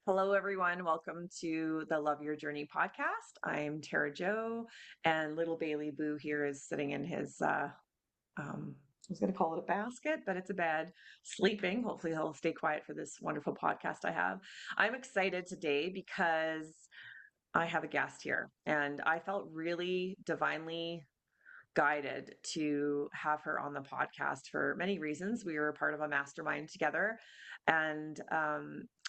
Hello, everyone. Welcome to the Love Your Journey podcast. I'm Tara Joe, and little Bailey Boo here is sitting in his, I was going to call it a basket, but it's a bed, sleeping. Hopefully, he'll stay quiet for this wonderful podcast I have. I'm excited today because I have a guest here, and I felt really divinely guided to have her on the podcast for many reasons. We were part of a mastermind together, and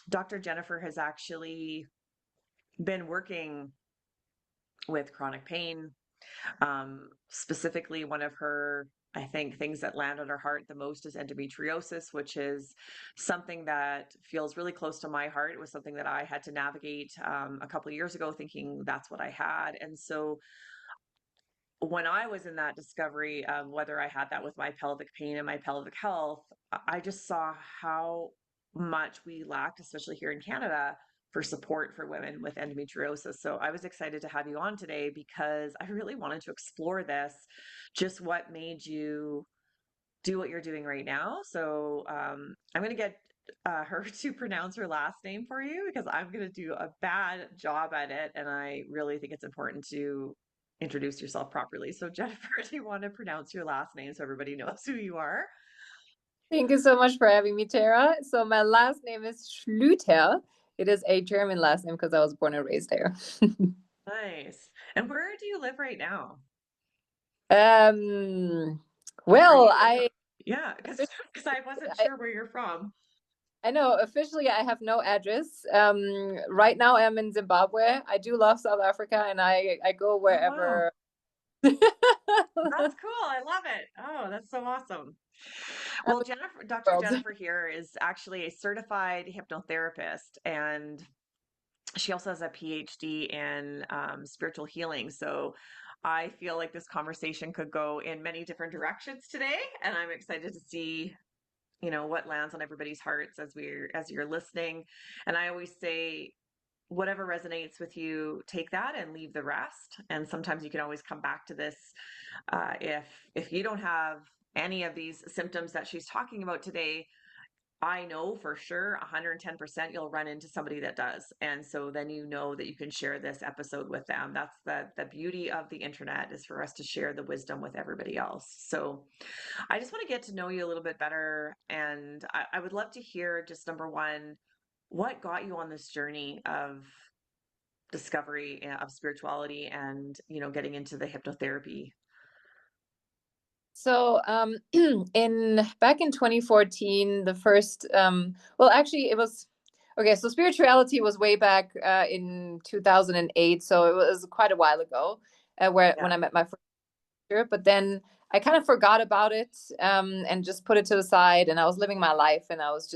Dr. Jennifer has actually been working with chronic pain. Specifically, one of her, I think, things that land on her heart the most is endometriosis, which is something that feels really close to my heart. It was something that I had to navigate a couple of years ago, thinking that's what I had. And so when I was in that discovery of whether I had that with my pelvic pain and my pelvic health, I just saw how much we lacked, especially here in Canada, for support for women with endometriosis. So I was excited to have you on today because I really wanted to explore this, just what made you do what you're doing right now. So I'm going to get her to pronounce her last name for you because I'm going to do a bad job at it. And I really think it's important to introduce yourself properly. So, Jennifer, do you want to pronounce your last name so everybody knows who you are? Thank you so much for having me, Tara. So my last name is Schlueter. It is a German last name because I was born and raised there. Nice. And where do you live right now? um, Like, are well, you in? I Yeah, because I wasn't I, sure where you're from. I know officially I have no address. Right now I'm in Zimbabwe. I do love South Africa, and I go Oh, wow. wherever. That's cool. I love it. Oh, that's so awesome. I'm Well, a Jennifer, Dr. world. Jennifer here is actually a certified hypnotherapist, and she also has a PhD in spiritual healing. So I feel like this conversation could go in many different directions today, and I'm excited to see what lands on everybody's hearts as you're listening. And I always say, whatever resonates with you, take that and leave the rest. And sometimes you can always come back to this if you don't have any of these symptoms that she's talking about today. I know for sure 110% you'll run into somebody that does. And so then you know that you can share this episode with them. That's the beauty of the internet, is for us to share the wisdom with everybody else. So I just want to get to know you a little bit better. And I would love to hear, just number one, what got you on this journey of discovery of spirituality and, getting into the hypnotherapy. So in back in 2014, the first well, actually it was okay. So spirituality was way back in 2008, so it was quite a while ago, where when Yeah. I met my first teacher. But then I kind of forgot about it, and just put it to the side. And I was living my life, and I was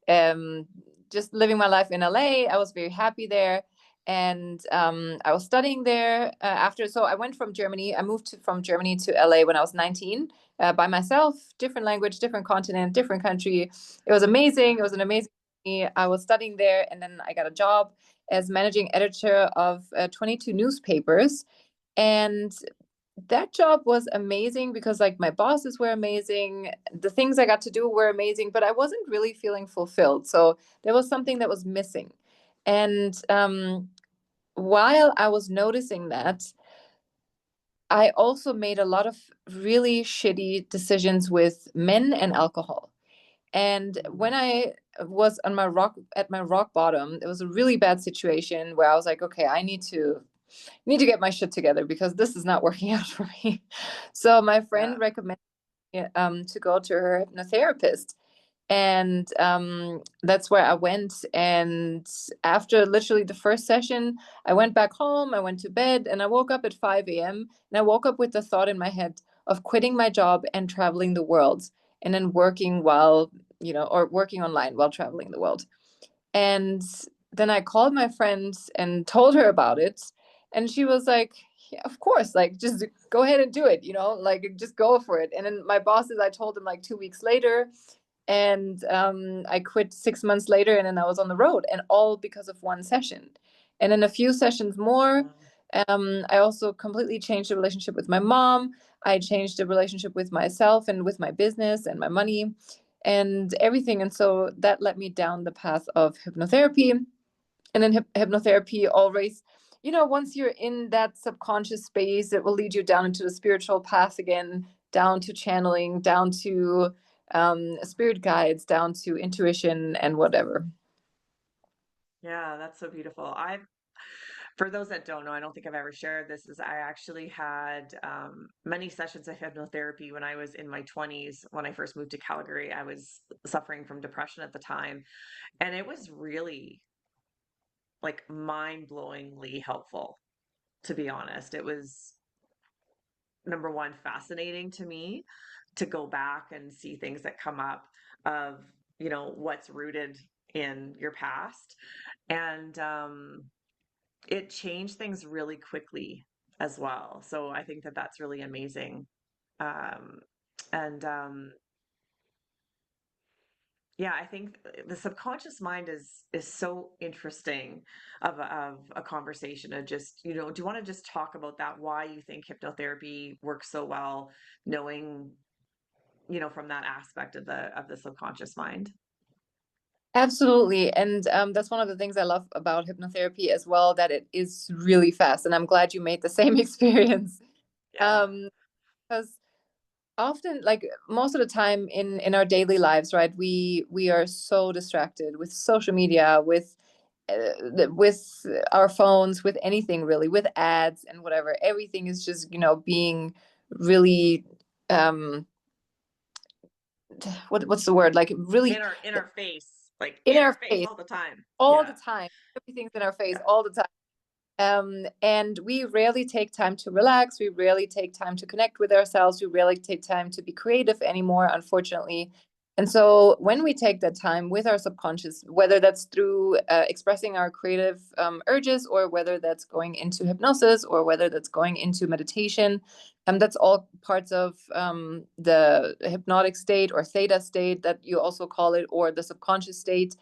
um, just living my life in LA. I was very happy there, and I was studying there after. So I went from Germany. I moved from Germany to LA when I was 19, by myself. Different language, different continent, different country. It was amazing. It was an amazing journey. I was studying there, and then I got a job as managing editor of 22 newspapers. And that job was amazing because like my bosses were amazing, the things I got to do were amazing, but I wasn't really feeling fulfilled. So there was something that was missing. And while I was noticing that, I also made a lot of really shitty decisions with men and alcohol. And Mm. when I was on my rock bottom, it was a really bad situation where I was like, okay, I need to get my shit together because this is not working out for me. So my Yeah. friend recommended me, to go to her hypnotherapist. And that's where I went. And after literally the first session, I went back home, I went to bed, and I woke up at 5 a.m. And I woke up with the thought in my head of quitting my job and traveling the world, and then working or working online while traveling the world. And then I called my friend and told her about it. And she was like, yeah, of course, like just go ahead and do it, like just go for it. And then my bosses, I told them like 2 weeks later. And I quit 6 months later, and then I was on the road, and all because of one session. And then a few sessions more, Wow. I also completely changed the relationship with my mom. I changed the relationship with myself and with my business and my money. and everything. And so that led me down the path of hypnotherapy. And then hypnotherapy always, once you're in that subconscious space, it will lead you down into the spiritual path again, down to channeling, down to spirit guides, down to intuition and whatever. Yeah, that's so beautiful. For those that don't know, I don't think I've ever shared this, is I actually had many sessions of hypnotherapy when I was in my 20s. When I first moved to Calgary, I was suffering from depression at the time, and it was really like mind-blowingly helpful, to be honest. It was, number one, fascinating to me to go back and see things that come up of, what's rooted in your past. And it changed things really quickly as well. So I think that that's really amazing. Um, and Yeah, I think the subconscious mind is so interesting of a conversation of just, do you want to just talk about that, why you think hypnotherapy works so well, knowing, from that aspect of the subconscious mind? Absolutely. And that's one of the things I love about hypnotherapy as well, that it is really fast. And I'm glad you made the same experience. Yeah. Because often, like most of the time in our daily lives, right, we are so distracted with social media, with our phones, with anything really, with ads and whatever. Everything is just, being really what's the word, like really In our face, like in in our our face face all the time. all the Yeah. time. Everything's in our face Yeah. all the time. And we rarely take time to relax. We rarely take time to connect with ourselves. We rarely take time to be creative anymore, unfortunately. And so when we take that time with our subconscious, whether that's through expressing our creative urges, or whether that's going into hypnosis, or whether that's going into meditation, that's all parts of the hypnotic state, or theta state that you also call it, or the subconscious state,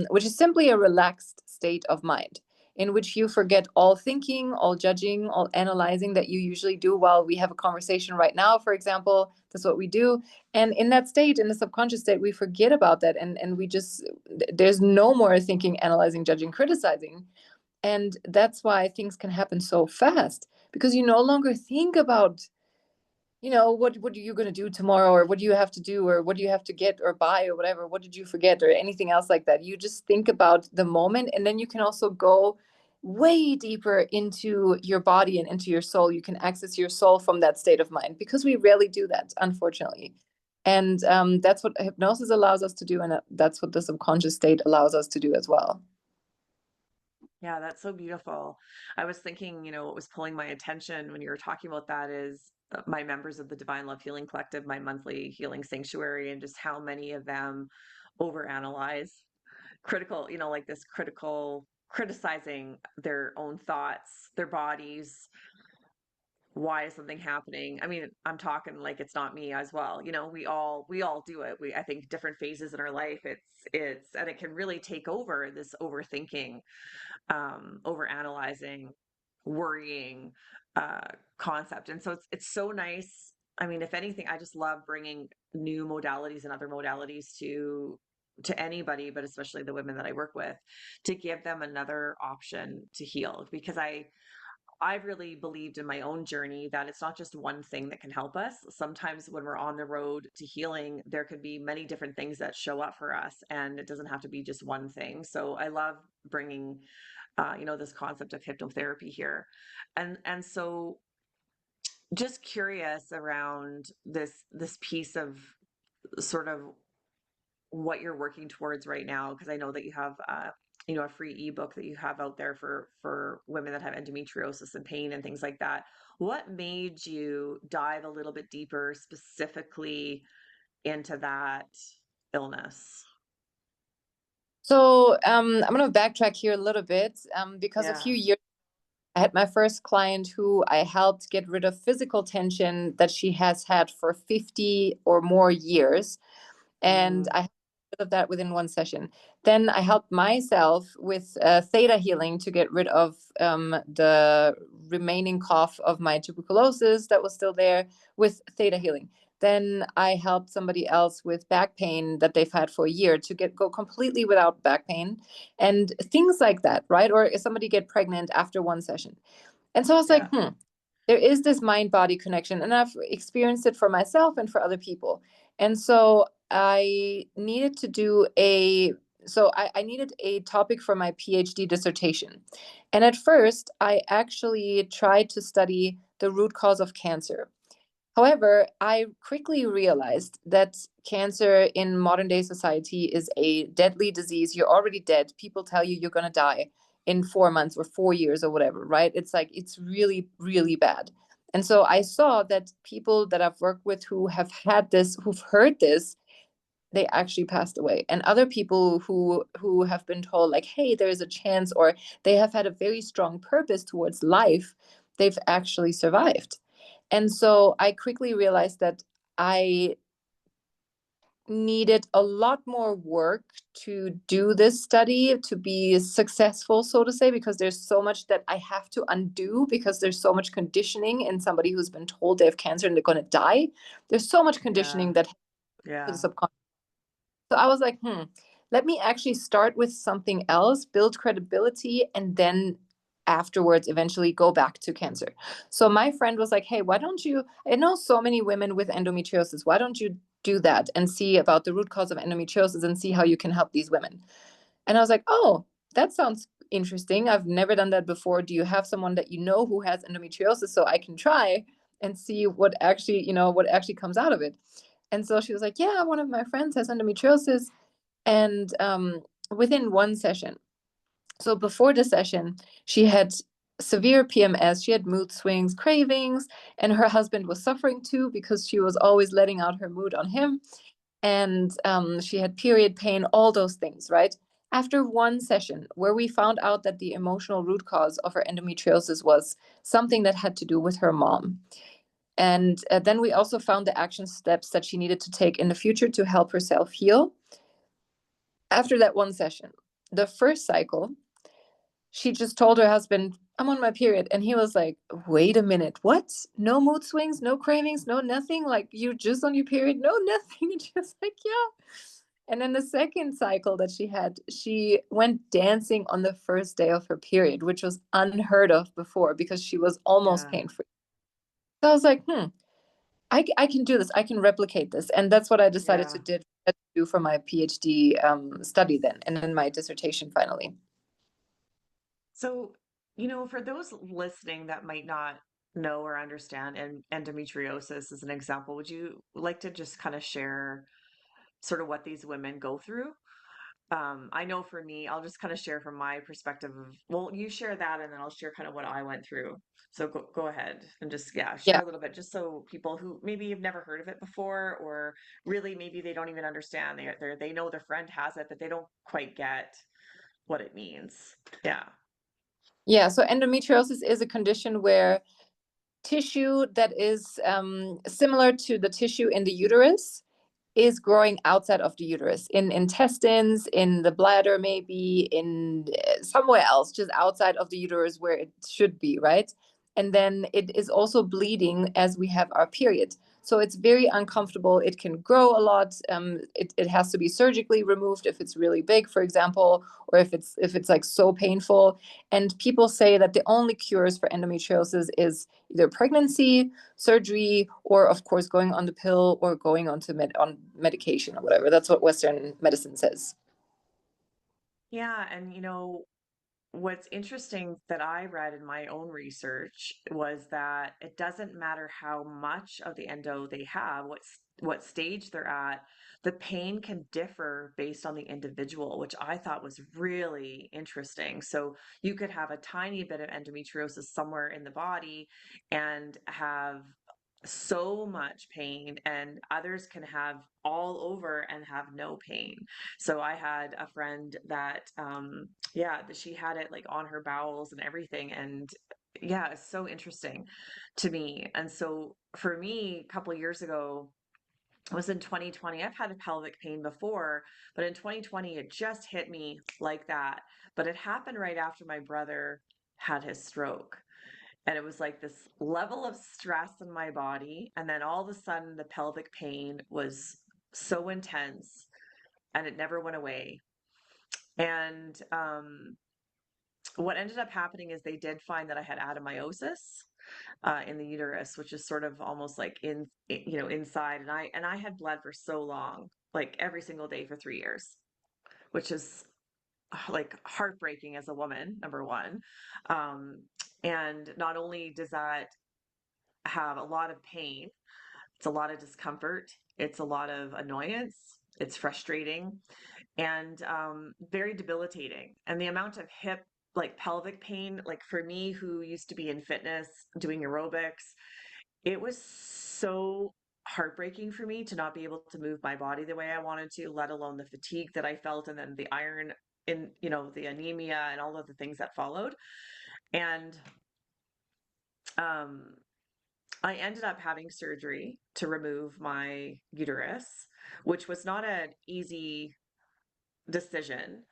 which is simply a relaxed state of mind in which you forget all thinking, all judging, all analyzing that you usually do while we have a conversation right now, for example. That's what we do. And in that state, in the subconscious state, we forget about that. And we just, there's no more thinking, analyzing, judging, criticizing. And that's why things can happen so fast, because you no longer think about, what are you going to do tomorrow, or what do you have to do, or what do you have to get or buy, or whatever, what did you forget, or anything else like that. You just think about the moment, and then you can also go way deeper into your body and into your soul. You can access your soul from that state of mind, because we rarely do that, unfortunately. And that's what hypnosis allows us to do, and that's what the subconscious state allows us to do as well. Yeah, that's so beautiful. I was thinking, what was pulling my attention when you were talking about that is my members of the Divine Love Healing Collective, my monthly healing sanctuary, and just how many of them overanalyze, critical, like this critical, criticizing their own thoughts, their bodies. Why is something happening? I mean, I'm talking like it's not me as well. We all do it. I think different phases in our life, and it can really take over, this overthinking, over analyzing, worrying uh, concept. And so it's so nice. I mean, if anything, I just love bringing new modalities and other modalities to anybody, but especially the women that I work with, to give them another option to heal. Because I've really believed in my own journey that it's not just one thing that can help us. Sometimes when we're on the road to healing, there could be many different things that show up for us, and it doesn't have to be just one thing. So I love bringing this concept of hypnotherapy here. And so just curious around this piece of sort of what you're working towards right now, because I know that you have a free ebook that you have out there for women that have endometriosis and pain and things like that. What made you dive a little bit deeper specifically into that illness? So I'm going to backtrack here a little bit, because a Yeah. few years I had my first client who I helped get rid of physical tension that she has had for 50 or more years. And Mm. I helped rid of that within one session. Then I helped myself with theta healing to get rid of the remaining cough of my tuberculosis that was still there with theta healing. Then I helped somebody else with back pain that they've had for a year to go completely without back pain and things like that, right? Or if somebody get pregnant after one session. And so I was like, Yeah. there is this mind body connection, and I've experienced it for myself and for other people. And so I needed to do I needed a topic for my PhD dissertation. And at first, I actually tried to study the root cause of cancer. However, I quickly realized that cancer in modern day society is a deadly disease. You're already dead. People tell you you're going to die in 4 months or 4 years or whatever, right? It's like, it's really, really bad. And so I saw that people that I've worked with who have had this, who've heard this, they actually passed away. And other people who have been told like, hey, there is a chance, or they have had a very strong purpose towards life, they've actually survived. And so I quickly realized that I needed a lot more work to do this study to be successful, so to say, because there's so much that I have to undo, because there's so much conditioning in somebody who's been told they have cancer and they're going to die. There's so much Yeah. conditioning that to the Yeah. subconscious. So I was like, let me actually start with something else, build credibility, and then afterwards eventually go back to cancer. So my friend was like, hey, why don't you, I know so many women with endometriosis, why don't you do that and see about the root cause of endometriosis and see how you can help these women? And I was like, oh, that sounds interesting. I've never done that before. Do you have someone that you know who has endometriosis so I can try and see what actually comes out of it? And so she was like, yeah, one of my friends has endometriosis. And within one session, so before the session, she had severe PMS. She had mood swings, cravings, and her husband was suffering too because she was always letting out her mood on him. And she had period pain, all those things, right? After one session, where we found out that the emotional root cause of her endometriosis was something that had to do with her mom. And then we also found the action steps that she needed to take in the future to help herself heal. After that one session, the first cycle, she just told her husband, I'm on my period. And he was like, wait a minute, what? No mood swings, no cravings, no nothing? Like, you're just on your period? No, nothing. And she was like, yeah. And then the second cycle that she had, she went dancing on the first day of her period, which was unheard of before because she was almost Yeah. pain free. So I was like, I can do this. I can replicate this. And that's what I decided Yeah. to do for my PhD study then, and then my dissertation finally. So, for those listening that might not know or understand and endometriosis as an example, would you like to just kind of share sort of what these women go through? I know for me, I'll just kind of share from my perspective of, well, you share that and then I'll share kind of what I went through. So go ahead and just, yeah, share Yeah. a little bit just so people who maybe have never heard of it before, or really maybe they don't even understand. They know their friend has it, but they don't quite get what it means. Yeah. Yeah. So endometriosis is a condition where tissue that is similar to the tissue in the uterus is growing outside of the uterus, in intestines, in the bladder, maybe in somewhere else, just outside of the uterus where it should be, right? And then it is also bleeding as we have our period. So it's very uncomfortable. It can grow a lot. It has to be surgically removed if it's really big, for example, or if it's like so painful. And people say that the only cures for endometriosis is either pregnancy, surgery, or of course going on the pill or going on medication or whatever. That's what Western medicine says. Yeah. And, what's interesting that I read in my own research was that it doesn't matter how much of the endo they have, what stage they're at, the pain can differ based on the individual, which I thought was really interesting. So you could have a tiny bit of endometriosis somewhere in the body and have so much pain, and others can have all over and have no pain. So I had a friend that yeah, she had it like on her bowels and everything, and yeah, it's so interesting to me. And so for me, a couple of years ago, it was in 2020. I've had a pelvic pain before, but in 2020 it just hit me like that. But it happened right after my brother had his stroke. And it was like this level of stress in my body. And then all of a sudden, the pelvic pain was so intense and it never went away. And what ended up happening is they did find that I had adenomyosis in the uterus, which is sort of almost like inside. And I had bled for so long, like every single day for 3 years, which is like heartbreaking as a woman, number one. Um, and not only does that have a lot of pain, it's a lot of discomfort, it's a lot of annoyance, it's frustrating, and very debilitating. And the amount of hip, like pelvic pain, like for me who used to be in fitness doing aerobics, it was so heartbreaking for me to not be able to move my body the way I wanted to, let alone the fatigue that I felt, and then the iron in, the anemia and all of the things that followed. And um, I ended up having surgery to remove my uterus, which was not an easy decision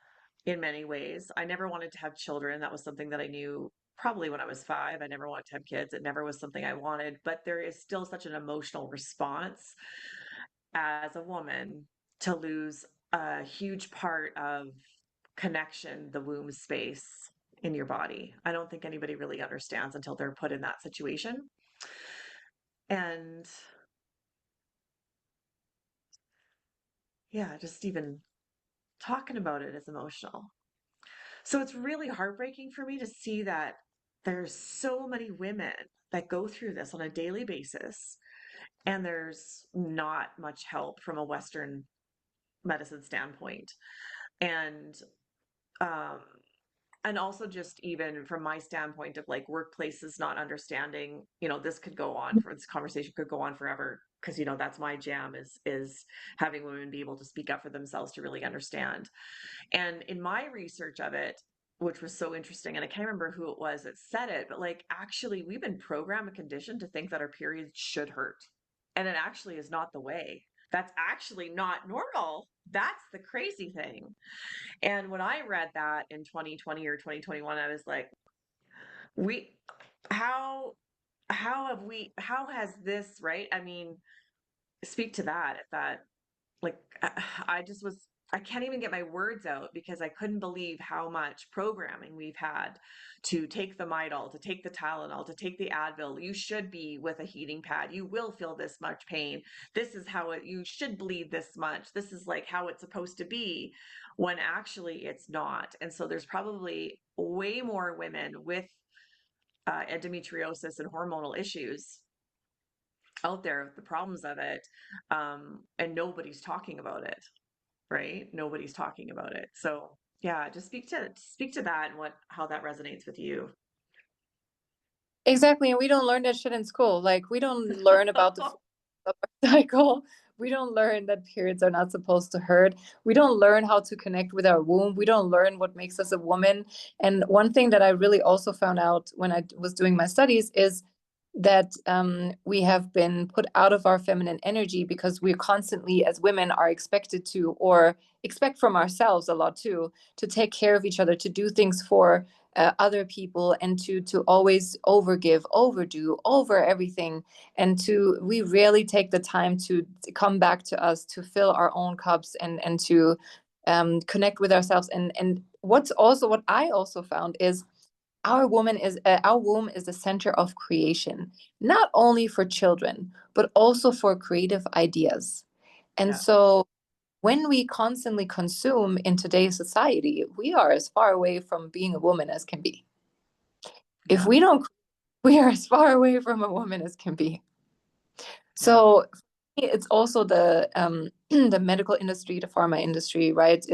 in many ways. I never wanted to have children. That was something that I knew probably when I was 5. I never wanted to have kids. It never was something I wanted, but there is still such an emotional response as a woman to lose a huge part of connection, the womb space in your body. I don't think anybody really understands until they're put in that situation. And yeah, just even talking about it is emotional. So it's really heartbreaking for me to see that there's so many women that go through this on a daily basis, and there's not much help from a Western medicine standpoint. And um, and also just even from my standpoint of like workplaces not understanding, this could go on for this conversation could go on forever, because that's my jam is having women be able to speak up for themselves to really understand. And in my research of it, which was so interesting, and I can't remember who it was that said it, but like actually we've been programmed and conditioned to think that our periods should hurt. And it actually is not the way. That's actually not normal. That's the crazy thing. And when I read that in 2020 or 2021, I was like, we how how has this, right? I mean, speak to that, if that, like, I just was, I can't even get my words out because I couldn't believe how much programming we've had to take the Midol, to take the Tylenol, to take the Advil. You should be with a heating pad. You will feel this much pain. This is how you should bleed this much. This is like how it's supposed to be, when actually it's not. And so there's probably way more women with endometriosis and hormonal issues out there, the problems of it, and nobody's talking about it, right? Nobody's talking about it. So yeah, just speak to that and how that resonates with you. Exactly. And we don't learn that shit in school. Like, we don't learn about the cycle. We don't learn that periods are not supposed to hurt. We don't learn how to connect with our womb. We don't learn what makes us a woman. And one thing that I really also found out when I was doing my studies is that we have been put out of our feminine energy because we constantly, as women, are expected to, or expect from ourselves a lot too, to take care of each other, to do things for other people, and to always overgive, overdo, over everything. And we rarely take the time to come back to us, to fill our own cups, and to connect with ourselves. And what I also found is our womb is the center of creation, not only for children, but also for creative ideas. And Yeah. so when we constantly consume in today's society, we are as far away from being a woman as can be. If Yeah. we don't, we are as far away from a woman as can be. Yeah. So it's also the the medical industry, the pharma industry, right?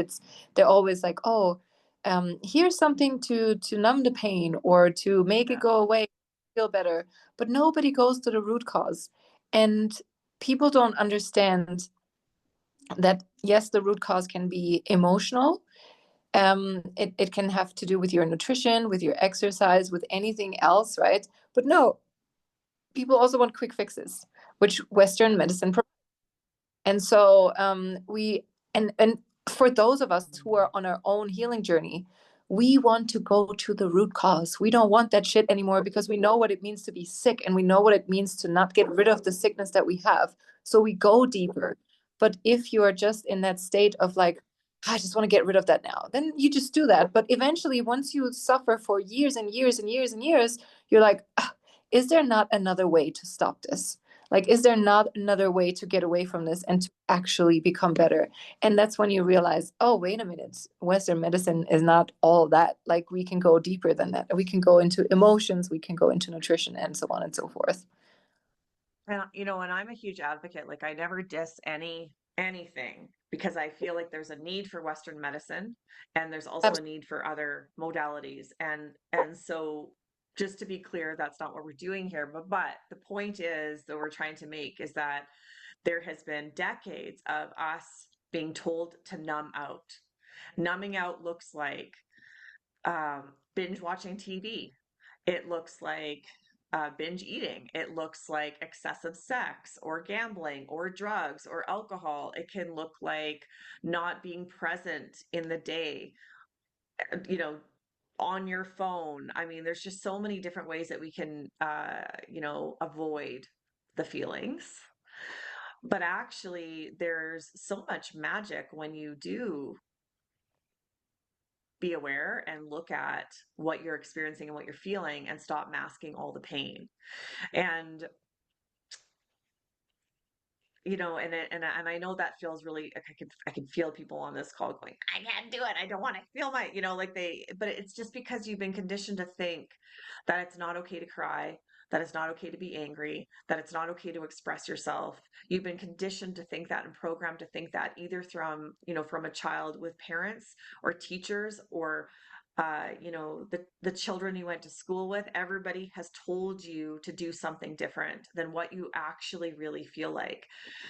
They're always like, oh, here's something to numb the pain or to make it Yeah. go away, feel better. But nobody goes to the root cause. And people don't understand that, yes, the root cause can be emotional. It can have to do with your nutrition, with your exercise, with anything else, right? But no, people also want quick fixes, which Western Yeah. medicine provides. And so we and for those of us who are on our own healing journey, we want to go to the root cause. We don't want that shit anymore because we know what it means to be sick and we know what it means to not get rid of the sickness that we have. So we go deeper. But if you are just in that state of like, I just want to get rid of that now, then you just do that. But eventually, once you suffer for years and years and years and years, you're like, is there not another way to stop this? Like, is there not another way to get away from this and to actually become better? And that's when you realize, oh, wait a minute, Western medicine is not all that. Like, we can go deeper than that. We can go into emotions, we can go into nutrition, and so on and so forth. And and I'm a huge advocate. Like I never diss anything because I feel like there's a need for Western medicine and there's also a need for other modalities. And so just to be clear, that's not what we're doing here. But the point is that we're trying to make is that there has been decades of us being told to numb out. Numbing out looks like binge watching TV. It looks like binge eating. It looks like excessive sex or gambling or drugs or alcohol. It can look like not being present in the day, you know, on your phone. I mean, there's just so many different ways that we can, avoid the feelings. But actually, there's so much magic when you do be aware and look at what you're experiencing and what you're feeling and stop masking all the pain. And and I know that feels really like I can feel people on this call going, I can't do it. I don't want to feel my, but it's just because you've been conditioned to think that it's not okay to cry, that it's not okay to be angry, that it's not okay to express yourself. You've been conditioned to think that and programmed to think that either from a child with parents or teachers or the children you went to school with. Everybody has told you to do something different than what you actually really feel like.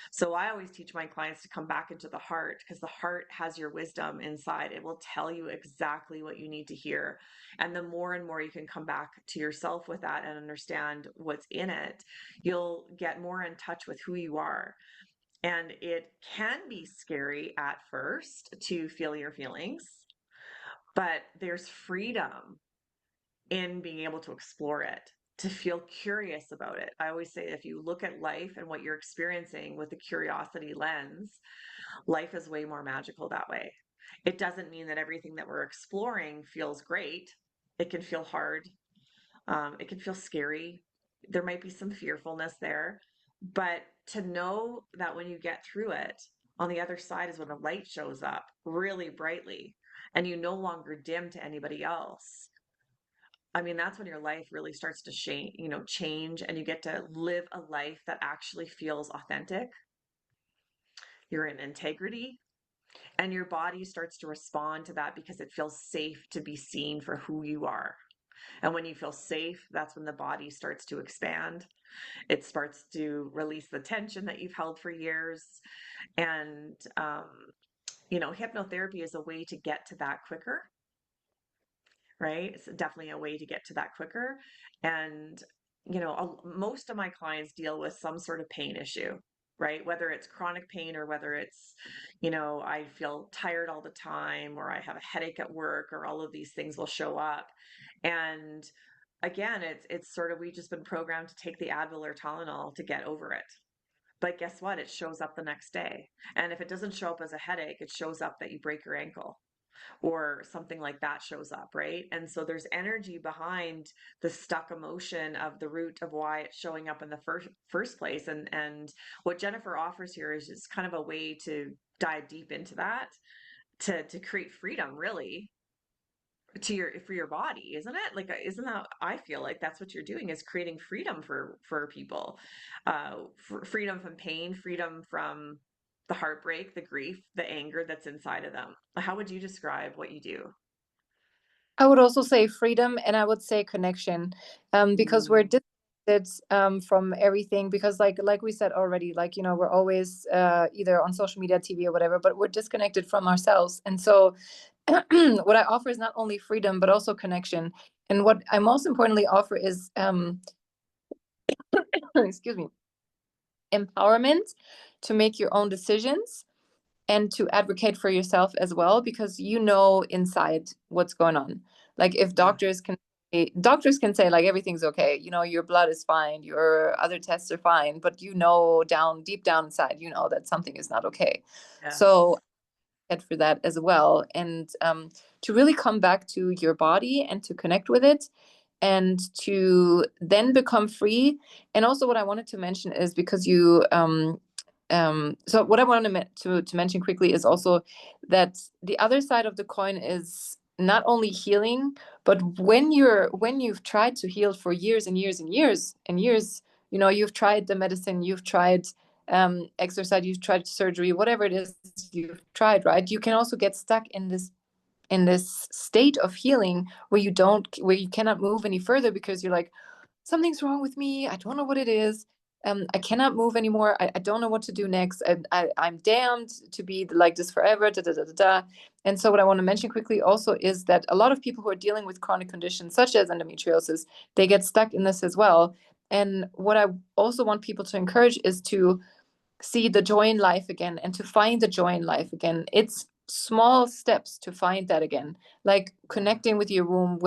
So I always teach my clients to come back into the heart because the heart has your wisdom inside. It will tell you exactly what you need to hear. And the more and more you can come back to yourself with that and understand what's in it, you'll get more in touch with who you are. And it can be scary at first to feel your feelings, but there's freedom in being able to explore it, to feel curious about it. I always say if you look at life and what you're experiencing with a curiosity lens, life is way more magical that way. It doesn't mean that everything that we're exploring feels great. It can feel hard. It can feel scary. There might be some fearfulness there. But to know that when you get through it, on the other side is when the light shows up really brightly and you no longer dim to anybody else. I mean, that's when your life really starts to change and you get to live a life that actually feels authentic. You're in integrity and your body starts to respond to that because it feels safe to be seen for who you are. And when you feel safe, that's when the body starts to expand. It starts to release the tension that you've held for years. And, hypnotherapy is a way to get to that quicker, right? It's definitely a way to get to that quicker. And, most of my clients deal with some sort of pain issue, right? Whether it's chronic pain or whether it's, I feel tired all the time or I have a headache at work or all of these things will show up. And again, it's sort of, we've just been programmed to take the Advil or Tylenol to get over it. But guess what? It shows up the next day. And if it doesn't show up as a headache, it shows up that you break your ankle or something like that shows up, right? And so there's energy behind the stuck emotion of the root of why it's showing up in the first place. And what Jennifer offers here is just kind of a way to dive deep into that, to create freedom, really, for your body, isn't it? Like, isn't that, I feel like that's what you're doing, is creating freedom for people, freedom from pain, freedom from the heartbreak, the grief, the anger that's inside of them. How would you describe what you do? I would also say freedom, and I would say connection, because we're Mm. disconnected from everything. Because like we said already, like we're always either on social media, TV, or whatever, but we're disconnected from ourselves. And so, what I offer is not only freedom but also connection. And what I most importantly offer is, excuse me, empowerment to make your own decisions, and to advocate for yourself as well, because you know inside what's going on. Like if Yeah. doctors can say like everything's okay, you know, your blood is fine, your other tests are fine, but you know deep down inside, you know that something is not okay. So Yes. for that as well, and to really come back to your body and to connect with it, and to then become free. And also what I wanted to mention is, because you so what I wanted to mention quickly is also that the other side of the coin is not only healing, but when you've tried to heal for years and years and years and years, you know, you've tried the medicine, you've tried exercise, you've tried surgery, whatever it is you've tried, right? You can also get stuck in this state of healing where you cannot move any further, because you're like, something's wrong with me. I don't know what it is. I cannot move anymore. I don't know what to do next. I'm damned to be like this forever. Da, da, da, da, da. And so what I want to mention quickly also is that a lot of people who are dealing with chronic conditions such as endometriosis, they get stuck in this as well. And what I also want people to encourage is to see the joy in life again, and to find the joy in life again. It's small steps to find that again, like Yeah. connecting with your womb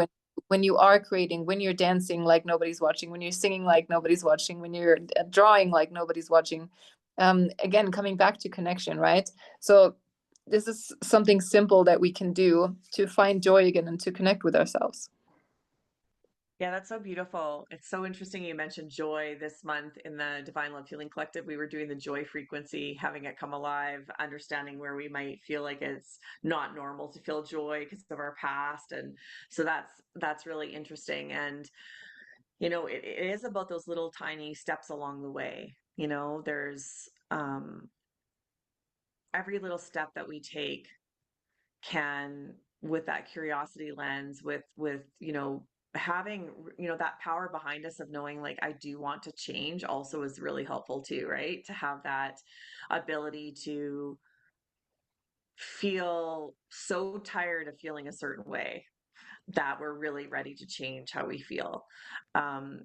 when you are creating, when you're dancing like nobody's watching, when you're singing like nobody's watching, when you're drawing like nobody's watching. Again, coming back to connection, right? So this is something simple that we can do to find joy again and to connect with ourselves. Yeah, that's so beautiful. It's so interesting you mentioned joy this month in the Divine Love Healing Collective. We were doing the joy frequency, having it come alive, understanding where we might feel like it's not normal to feel joy because of our past. And so that's really interesting. And it is about those little tiny steps along the way. There's every little step that we take can, with that curiosity lens, with having that power behind us of knowing like I do want to change, also is really helpful too, right? To have that ability to feel so tired of feeling a certain way that we're really ready to change how we feel. um,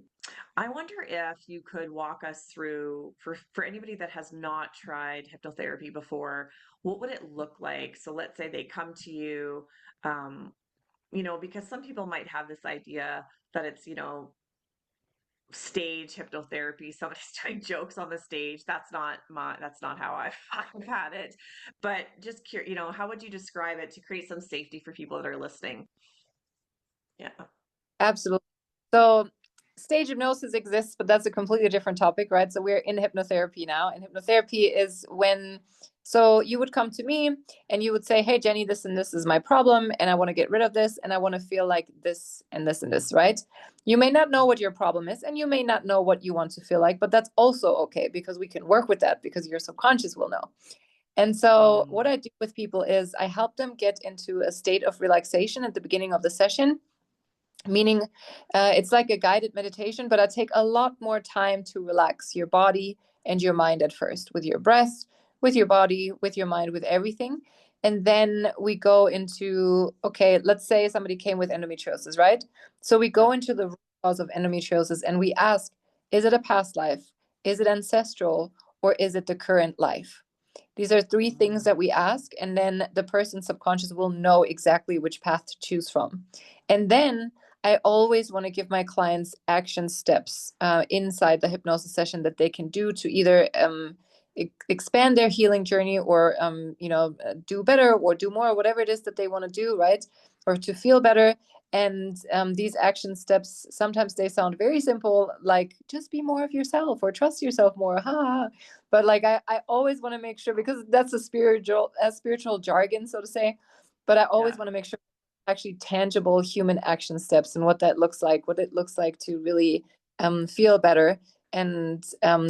I wonder if you could walk us through, for anybody that has not tried hypnotherapy before, what would it look like? So let's say they come to you, um, because some people might have this idea that it's, stage hypnotherapy. Somebody's doing jokes on the stage. That's not how I've had it. But just curious, how would you describe it to create some safety for people that are listening? Yeah. Absolutely. So stage hypnosis exists, but that's a completely different topic, right? So we're in hypnotherapy now. And hypnotherapy is when, so you would come to me and you would say, hey, Jenny, this and this is my problem. And I want to get rid of this. And I want to feel like this and this and this, right? You may not know what your problem is, and you may not know what you want to feel like, but that's also okay, because we can work with that, because your subconscious will know. And so Mm. what I do with people is I help them get into a state of relaxation at the beginning of the session, meaning it's like a guided meditation, but I take a lot more time to relax your body and your mind at first, with your breath, with your body, with your mind, with everything. And then we go into, okay, let's say somebody came with endometriosis, right? So we Yeah. go into the root cause of endometriosis and we ask, is it a past life? Is it ancestral? Or is it the current life? These are three things Mm. that we ask, and then the person's subconscious will know exactly which path to choose from. And then I always want to give my clients action steps inside the hypnosis session that they can do to either expand their healing journey, or do better or do more, whatever it is that they want to do, right? Or to feel better. And these action steps, sometimes they sound very simple, like just be more of yourself or trust yourself more. Ha. But like I always want to make sure, because that's a spiritual jargon, so to say. But I always Yeah. want to make sure actually tangible human action steps, and what that looks like, what it looks like to really feel better, and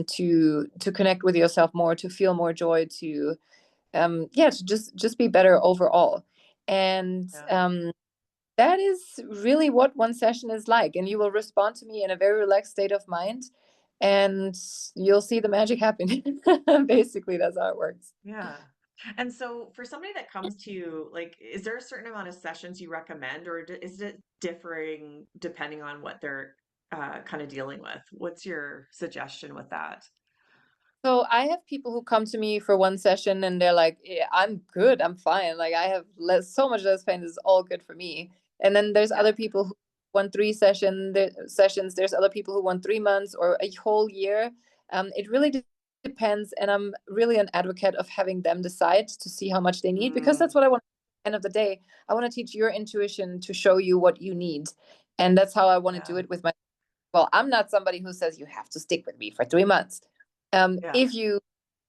to connect with yourself more, to feel more joy, to to just be better overall. And Yeah. that is really what one session is like. And you will respond to me in a very relaxed state of mind, and you'll see the magic happen. Basically, that's how it works. Yeah. And so for somebody that comes to you, like, is there a certain amount of sessions you recommend, or is it differing depending on what they're kind of dealing with? What's your suggestion with that? So I have people who come to me for one session and they're like, yeah, I'm good, I'm fine. Like I have so much less pain. This is all good for me. And then there's Yeah. other people who want sessions. There's other people who want 3 months or a whole year. It really depends. And I'm really an advocate of having them decide to see how much they need, because that's Mm, what I want. At the end of the day, I want to teach your intuition to show you what you need. And that's how I want to do yeah. it with my, well, I'm not somebody who says you have to stick with me for 3 months. Yeah. If you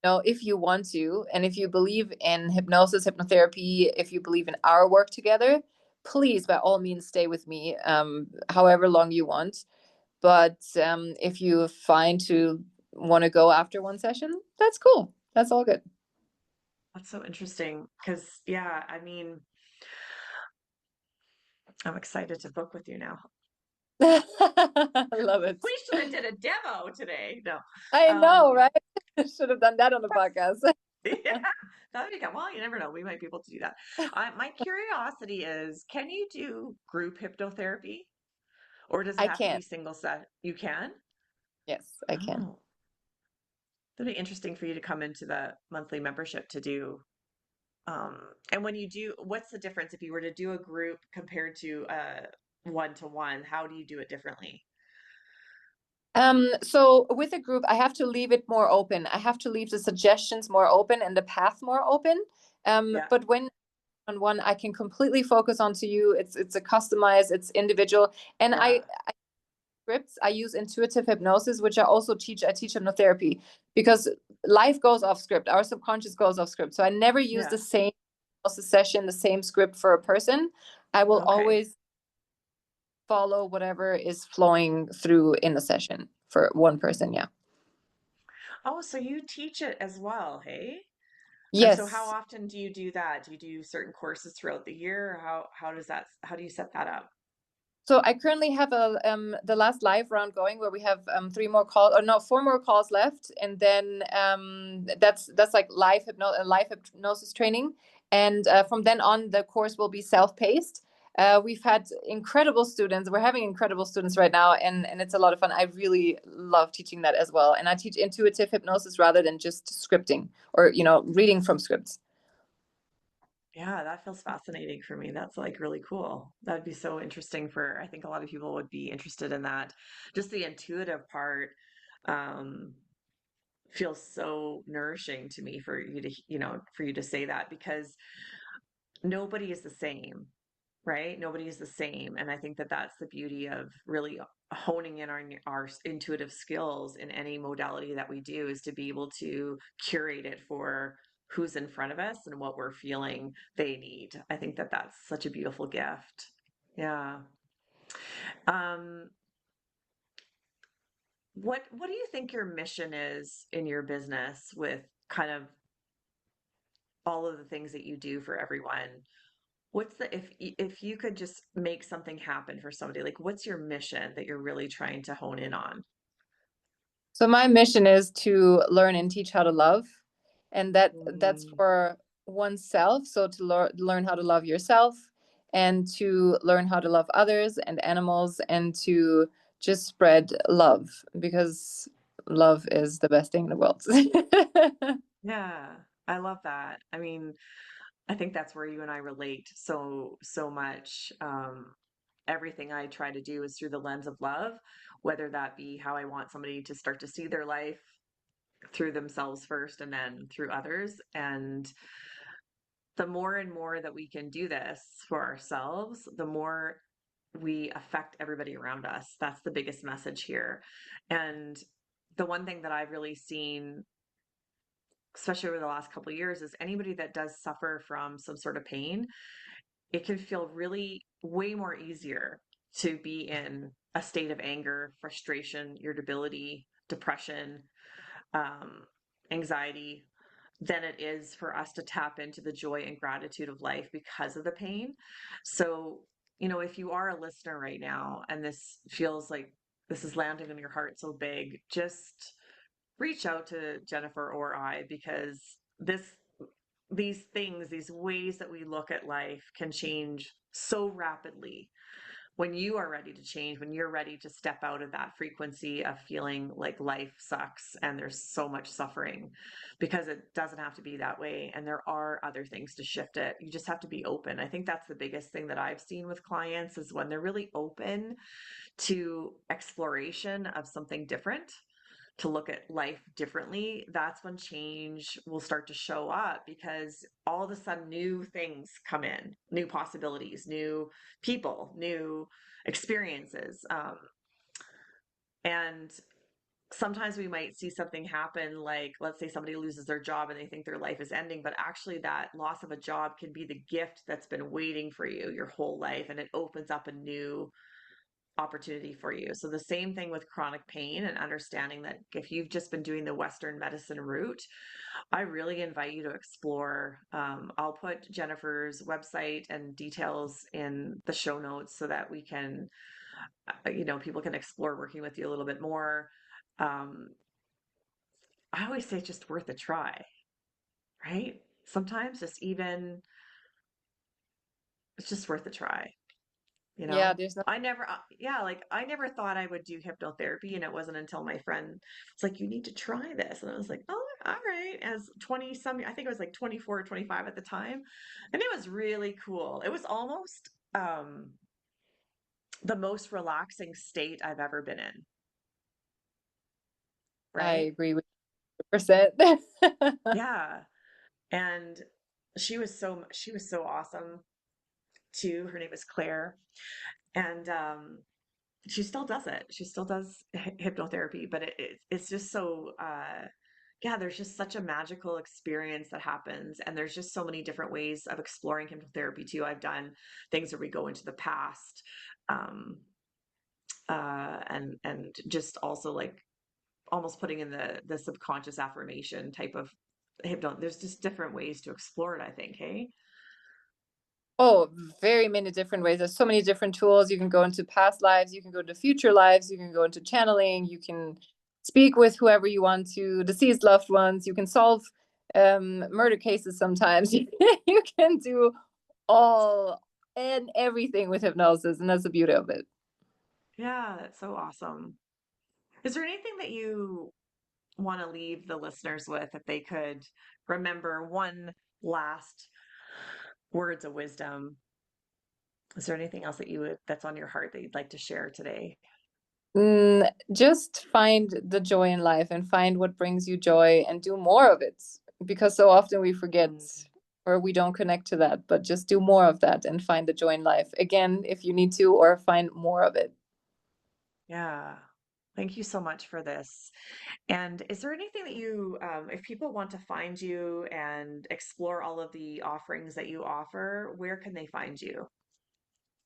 know, if you want to, and if you believe in hypnosis, hypnotherapy, if you believe in our work together, please, by all means, stay with me, however long you want. But if you find to want to go after one session, that's cool. That's all good. That's so interesting because, yeah, I mean, I'm excited to book with you now. I love it. We should have did a demo today. No. I know, Um, right? Should have done that on the podcast. yeah, that would be, well, you never know. We might be able to do that. My curiosity is, can you do group hypnotherapy or does it I have to can. be single set? You can? Yes, I can. Oh, that'd be interesting for you to come into the monthly membership to do. Um, and when you do, what's the difference if you were to do a group compared to a one-to-one? How do you do it differently? So with a group, I have to leave it more open. I have to leave the suggestions more open and the path more open. Yeah, But when on one, I can completely focus onto you. It's a customized, it's individual. And yeah, I scripts, I use intuitive hypnosis, which I also teach. I teach hypnotherapy because life goes off script. Our subconscious goes off script. So I never use yeah. the same session, the same script for a person. I will Okay. always follow whatever is flowing through in the session for one person. Yeah. Oh, so you teach it as well, hey? And so how Yes. often do you do that? Do you do certain courses throughout the year? Or how does that how do you set that up? So I currently have a the last live round going where we have 3 more calls, or no, 4 more calls left, and then that's like live hypnosis training, and from then on the course will be self-paced. We've had incredible students. We're having incredible students right now, and it's a lot of fun. I really love teaching that as well, and I teach intuitive hypnosis rather than just scripting or reading from scripts. Yeah, that feels fascinating for me. That's like really cool. That'd be so interesting for, I think a lot of people would be interested in that. Just the intuitive part um feels so nourishing to me for you to, for you to say that because nobody is the same, right? Nobody is the same. And I think that that's the beauty of really honing in our intuitive skills in any modality that we do is to be able to curate it for who's in front of us and what we're feeling they need. I think that that's such a beautiful gift. Yeah. Um, what do you think your mission is in your business with kind of all of the things that you do for everyone? What's the if you could just make something happen for somebody, like what's your mission that you're really trying to hone in on? So my mission is to learn and teach how to love, and that's Mm, for oneself. So to learn how to love yourself, and to learn how to love others and animals, and to just spread love, because love is the best thing in the world. yeah, I love that. I mean, I think that's where you and I relate so much. Everything I try to do is through the lens of love, whether that be how I want somebody to start to see their life through themselves first and then through others. And the more and more that we can do this for ourselves, the more we affect everybody around us. That's the biggest message here. And the one thing that I've really seen, especially over the last couple of years, is anybody that does suffer from some sort of pain, it can feel really way more easier to be in a state of anger, frustration, irritability, depression, um, anxiety, than it is for us to tap into the joy and gratitude of life because of the pain. So, if you are a listener right now and this feels like this is landing in your heart so big, just reach out to Jennifer or I because these things, these ways that we look at life can change so rapidly when you are ready to change, when you're ready to step out of that frequency of feeling like life sucks and there's so much suffering, because it doesn't have to be that way. And there are other things to shift it. You just have to be open. I think that's the biggest thing that I've seen with clients is when they're really open to exploration of something different, to look at life differently, that's when change will start to show up, because all of a sudden new things come in, new possibilities, new people, new experiences. And sometimes we might see something happen, like let's say somebody loses their job and they think their life is ending, but actually that loss of a job can be the gift that's been waiting for you your whole life, and it opens up a new opportunity for you. So the same thing with chronic pain, and understanding that if you've just been doing the Western medicine route, I really invite you to explore. I'll put Jennifer's website and details in the show notes so that we can, people can explore working with you a little bit more. Um, I always say it's just worth a try, right? Sometimes just even, it's just worth a try. You Yeah, know, there's no I never thought I would do hypnotherapy, and it wasn't until my friend was like, you need to try this, and I was like, oh, all right. As 20 some, I think it was like 24 or 25 at the time, and it was really cool. It was almost the most relaxing state I've ever been in, I right? agree with you 100%. Yeah. And she was so awesome too. Her name is Claire, and she still does it. She still does hypnotherapy, but it's just so, yeah, there's just such a magical experience that happens. And there's just so many different ways of exploring hypnotherapy too. I've done things where we go into the past, um, and just also like almost putting in the subconscious affirmation type of hypno. There's just different ways to explore it, I think. Hey. Oh, very many different ways. There's so many different tools. You can go into past lives, you can go to future lives, you can go into channeling, you can speak with whoever you want to, deceased loved ones, you can solve murder cases sometimes. You can do all and everything with hypnosis, and that's the beauty of it. Yeah, that's so awesome. Is there anything that you want to leave the listeners with, if they could remember one last words of wisdom? Is there anything else that that's on your heart that you'd like to share today? Just find the joy in life and find what brings you joy and do more of it, because so often we forget Mm, or we don't connect to that, but just do more of that and find the joy in life again if you need to, or find more of it. yeah. Thank you so much for this. And is there anything that if people want to find you and explore all of the offerings that you offer, where can they find you?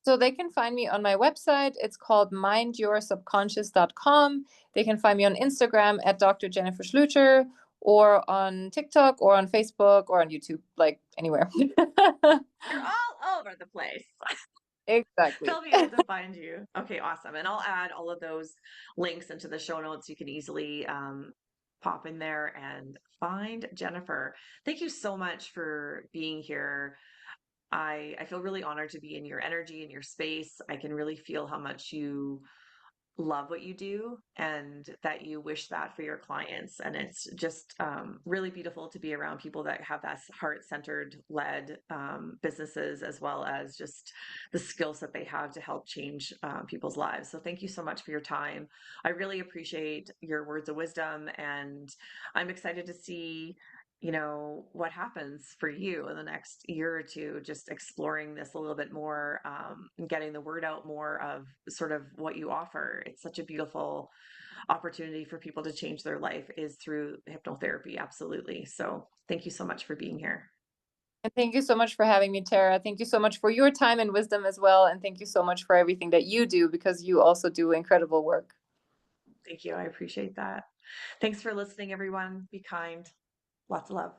So they can find me on my website. It's called mindyoursubconscious.com. They can find me on Instagram at Dr. Jennifer Schlueter, or on TikTok, or on Facebook, or on YouTube, like anywhere. You're all over the place. Exactly. They'll be able to find you. Okay, awesome. And I'll add all of those links into the show notes. You can easily pop in there and find Jennifer. Thank you so much for being here. I feel really honored to be in your energy, in your space. I can really feel how much you love what you do, and that you wish that for your clients. And it's just really beautiful to be around people that have that heart-centered led businesses, as well as just the skills that they have to help change people's lives. So thank you so much for your time. I really appreciate your words of wisdom, and I'm excited to see what happens for you in the next year or two, just exploring this a little bit more, and getting the word out more of sort of what you offer. It's such a beautiful opportunity for people to change their life, is through hypnotherapy. Absolutely. So thank you so much for being here. And thank you so much for having me, Tara. Thank you so much for your time and wisdom as well. And thank you so much for everything that you do, because you also do incredible work. Thank you. I appreciate that. Thanks for listening, everyone. Be kind. Lots of love.